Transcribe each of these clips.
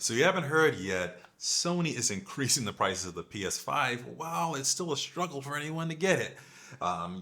So you haven't heard yet, Sony is increasing the prices of the PS5 while it's still a struggle for anyone to get it.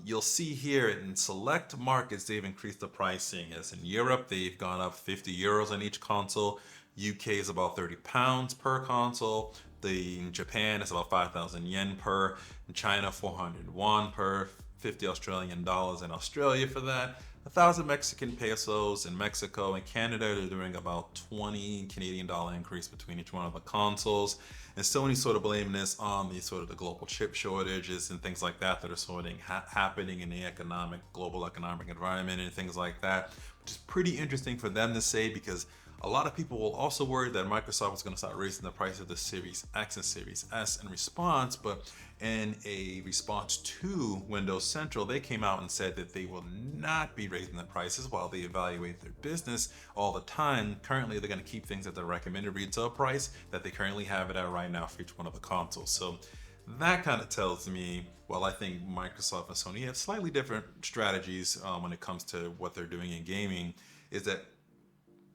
You'll see here in select markets, they've increased the pricing. As in Europe, they've gone up 50 euros on each console. UK is about 30 pounds per console. In Japan, it's about 5,000 yen per. In China, 400 won per. 50 Australian dollars in Australia for that. 1,000 Mexican pesos in Mexico. And Canada, they're doing about 20 Canadian dollar increase between each one of the consoles. And Sony sort of blaming this on the sort of the global chip shortages and things like that that are sort of happening in the global economic environment and things like that, which is pretty interesting for them to say because a lot of people will also worry that Microsoft is going to start raising the price of the Series X and Series S in response, but in a response to Windows Central, they came out and said that they will not be raising the prices while they evaluate their business all the time. Currently, they're going to keep things at the recommended retail price that they currently have it at right now for each one of the consoles. So that kind of tells me, well, I think Microsoft and Sony have slightly different strategies when it comes to what they're doing in gaming, is that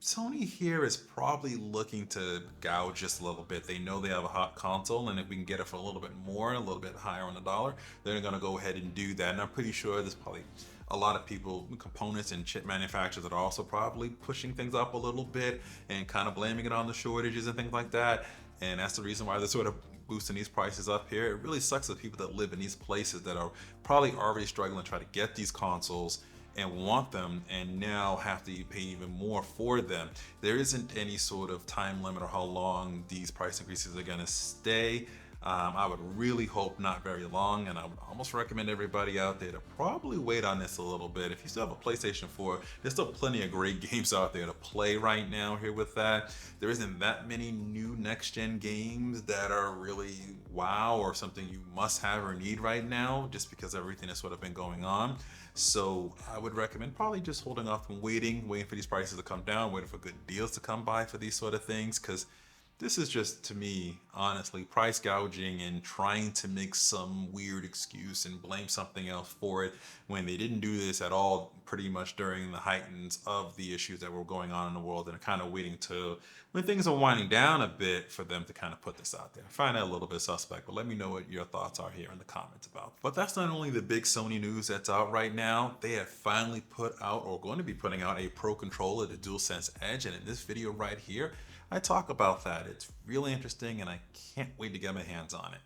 Sony here is probably looking to gouge just a little bit. They know they have a hot console, and if we can get it for a little bit more, a little bit higher on the dollar, they're going to go ahead and do that. And I'm pretty sure there's probably a lot of people, components and chip manufacturers that are also probably pushing things up a little bit and kind of blaming it on the shortages and things like that. And that's the reason why they're sort of boosting these prices up here. It really sucks for people that live in these places that are probably already struggling to try to get these consoles and want them and now have to pay even more for them. There isn't any sort of time limit or how long these price increases are going to stay. I would really hope not very long, and I would almost recommend everybody out there to probably wait on this a little bit. If you still have a PlayStation 4, there's still plenty of great games out there to play right now here with that. There isn't that many new next-gen games that are really wow or something you must have or need right now just because everything has sort of been going on. So I would recommend probably just holding off and waiting for these prices to come down, waiting for good deals to come by for these sort of things, because this is just, to me, honestly, price gouging and trying to make some weird excuse and blame something else for it when they didn't do this at all pretty much during the heightens of the issues that were going on in the world, and are kind of waiting to when things are winding down a bit for them to kind of put this out there. I find that a little bit suspect, but let me know what your thoughts are here in the comments about. But that's not only the big Sony news that's out right now. They have finally put out, or going to be putting out, a Pro controller, the DualSense Edge, and in this video right here, I talk about that. It's really interesting and I can't wait to get my hands on it.